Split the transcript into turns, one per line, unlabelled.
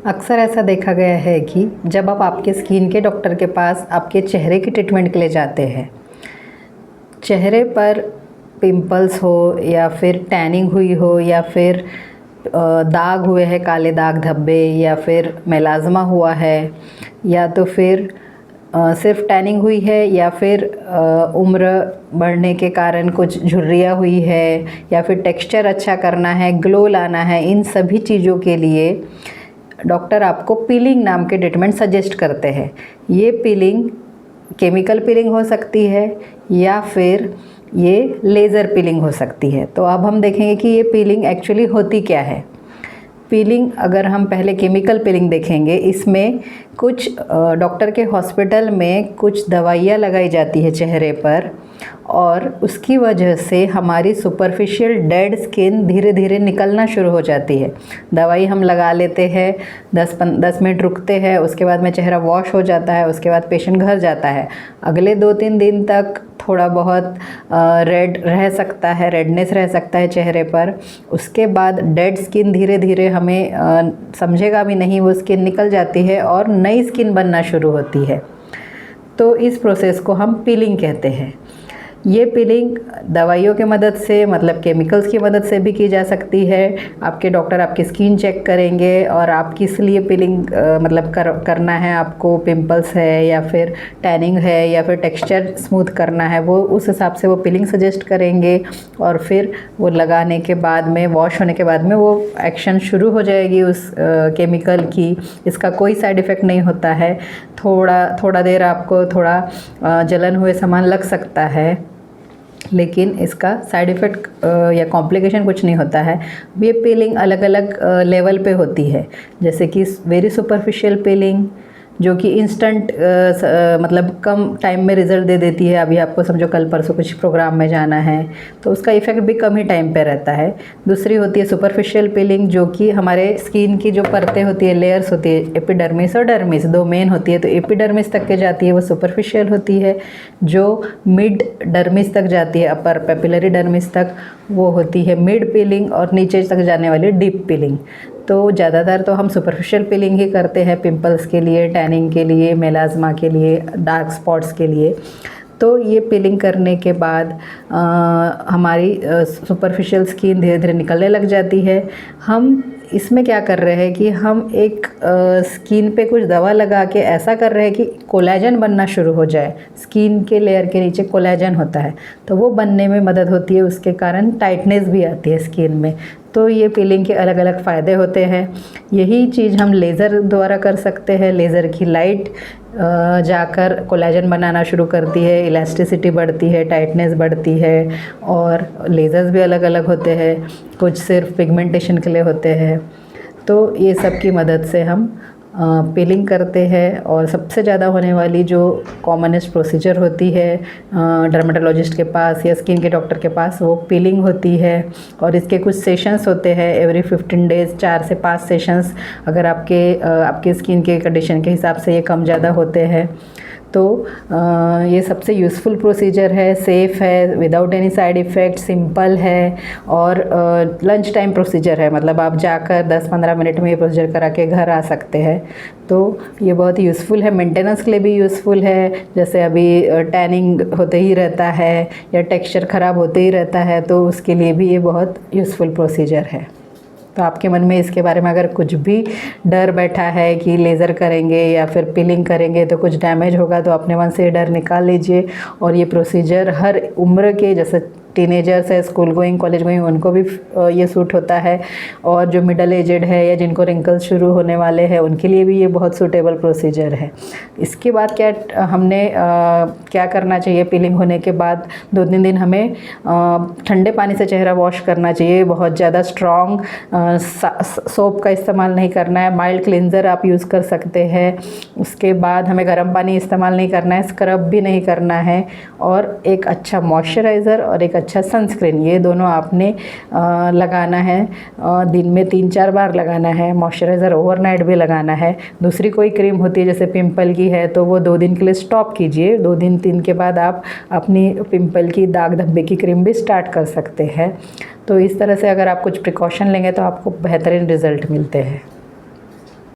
अक्सर ऐसा देखा गया है कि जब आप आपके स्किन के डॉक्टर के पास आपके चेहरे की ट्रीटमेंट के लिए जाते हैं, चेहरे पर पिंपल्स हो या फिर टैनिंग हुई हो या फिर दाग हुए हैं, काले दाग धब्बे, या फिर मेलाज़्मा हुआ है, या तो फिर सिर्फ टैनिंग हुई है, या फिर उम्र बढ़ने के कारण कुछ झुर्रियाँ हुई है, या फिर टेक्सचर अच्छा करना है, ग्लो लाना है, इन सभी चीज़ों के लिए डॉक्टर आपको पीलिंग नाम के ट्रीटमेंट सजेस्ट करते हैं। ये पीलिंग केमिकल पीलिंग हो सकती है या फिर ये लेज़र पीलिंग हो सकती है। तो अब हम देखेंगे कि ये पीलिंग एक्चुअली होती क्या है। पीलिंग, अगर हम पहले केमिकल पीलिंग देखेंगे, इसमें कुछ डॉक्टर के हॉस्पिटल में कुछ दवाइयाँ लगाई जाती है चेहरे पर, और उसकी वजह से हमारी सुपरफिशियल डेड स्किन धीरे धीरे निकलना शुरू हो जाती है। दवाई हम लगा लेते हैं, 10 मिनट रुकते हैं, उसके बाद में चेहरा वॉश हो जाता है, उसके बाद पेशेंट घर जाता है। अगले 2-3 दिन तक थोड़ा बहुत रेड रह सकता है, रेडनेस रह सकता है चेहरे पर। उसके बाद डेड स्किन धीरे धीरे हमें समझेगा भी नहीं, वो स्किन निकल जाती है और नई स्किन बनना शुरू होती है। तो इस प्रोसेस को हम पीलिंग कहते हैं। ये पीलिंग दवाइयों के मदद से, मतलब केमिकल्स की मदद से भी की जा सकती है। आपके डॉक्टर आपकी स्किन चेक करेंगे और आप किस लिए पीलिंग मतलब करना है, आपको पिंपल्स है या फिर टैनिंग है या फिर टेक्सचर स्मूथ करना है, वो उस हिसाब से वो पीलिंग सजेस्ट करेंगे। और फिर वो लगाने के बाद में, वॉश होने के बाद में, वो एक्शन शुरू हो जाएगी उस केमिकल की। इसका कोई साइड इफ़ेक्ट नहीं होता है। थोड़ा देर आपको थोड़ा जलन हुए समान लग सकता है, लेकिन इसका साइड इफ़ेक्ट या कॉम्प्लिकेशन कुछ नहीं होता है। ये पीलिंग अलग अलग लेवल पे होती है, जैसे कि वेरी सुपरफिशियल पीलिंग, जो कि इंस्टेंट मतलब कम टाइम में रिज़ल्ट दे देती है। अभी आपको समझो कल परसों कुछ प्रोग्राम में जाना है तो उसका इफ़ेक्ट भी कम ही टाइम पे रहता है। दूसरी होती है सुपरफिशियल पीलिंग, जो कि हमारे स्किन की जो परतें होती है, लेयर्स होती है, एपिडर्मिस और डर्मिस, 2 मेन होती है। तो एपिडर्मिस तक के जाती है, वो सुपरफिशियल होती है। जो मिड डर्मिस तक जाती है, अपर पेपिलरी डर्मिस तक, वो होती है मिड पीलिंग, और नीचे तक जाने वाली डीप पीलिंग। तो ज़्यादातर तो हम सुपरफिशियल पीलिंग ही करते हैं, पिंपल्स के लिए, टैनिंग के लिए, मेलाज़्मा के लिए, डार्क स्पॉट्स के लिए। तो ये पीलिंग करने के बाद हमारी सुपरफिशियल स्किन धीरे धीरे निकलने लग जाती है। हम इसमें क्या कर रहे हैं कि हम एक स्किन पे कुछ दवा लगा के ऐसा कर रहे हैं कि कोलेजन बनना शुरू हो जाए। स्किन के लेयर के नीचे कोलेजन होता है, तो वो बनने में मदद होती है, उसके कारण टाइटनेस भी आती है स्किन में। तो ये पीलिंग के अलग अलग फ़ायदे होते हैं। यही चीज़ हम लेज़र द्वारा कर सकते हैं। लेज़र की लाइट जाकर कोलेजन बनाना शुरू करती है, इलास्टिसिटी बढ़ती है, टाइटनेस बढ़ती है। और लेज़र्स भी अलग अलग होते हैं, कुछ सिर्फ पिगमेंटेशन के लिए होते हैं। तो ये सब की मदद से हम पीलिंग करते हैं। और सबसे ज़्यादा होने वाली जो कॉमनेस्ट प्रोसीजर होती है डर्मेटोलॉजिस्ट के पास या स्किन के डॉक्टर के पास, वो पीलिंग होती है। और इसके कुछ सेशंस होते हैं, एवरी 15 डेज़ 4 से 5 सेशंस, अगर आपके स्किन के कंडीशन के हिसाब से ये कम ज़्यादा होते हैं। तो ये सबसे यूज़फुल प्रोसीजर है, सेफ़ है, without any side effect, simple है, और लंच टाइम प्रोसीजर है। मतलब आप जाकर 10-15 मिनट में ये प्रोसीजर करा के घर आ सकते हैं। तो ये बहुत यूज़फुल है, मेंटेनेंस के लिए भी यूज़फुल है। जैसे अभी टैनिंग होते ही रहता है या टेक्सचर ख़राब होते ही रहता है, तो उसके लिए भी ये बहुत यूज़फुल प्रोसीजर है। तो आपके मन में इसके बारे में अगर कुछ भी डर बैठा है कि लेज़र करेंगे या फिर पीलिंग करेंगे तो कुछ डैमेज होगा, तो अपने मन से ये डर निकाल लीजिए। और ये प्रोसीजर हर उम्र के, जैसे टीनेजर्स है, स्कूल गोइंग, कॉलेज गोइंग, उनको भी ये सूट होता है। और जो मिडल एजेड है या जिनको रिंकल्स शुरू होने वाले हैं, उनके लिए भी ये बहुत सूटेबल प्रोसीजर है। इसके बाद क्या करना चाहिए, पीलिंग होने के बाद 2-3 दिन हमें ठंडे पानी से चेहरा वॉश करना चाहिए। बहुत ज़्यादा स्ट्रॉन्ग सोप का इस्तेमाल नहीं करना है, माइल्ड क्लिनज़र आप यूज़ कर सकते हैं। उसके बाद हमें गर्म पानी इस्तेमाल नहीं करना है, स्क्रब भी नहीं करना है। और एक अच्छा मॉइस्चराइज़र और एक अच्छा सनस्क्रीन, ये दोनों आपने लगाना है। दिन में 3-4 बार लगाना है। मॉइस्चराइज़र ओवरनाइट भी लगाना है। दूसरी कोई क्रीम होती है जैसे पिंपल की है, तो वो 2 दिन के लिए स्टॉप कीजिए। 2-3 के बाद आप अपनी पिंपल की, दाग धब्बे की क्रीम भी स्टार्ट कर सकते हैं। तो इस तरह से अगर आप कुछ प्रिकॉशन लेंगे तो आपको बेहतरीन रिज़ल्ट मिलते हैं।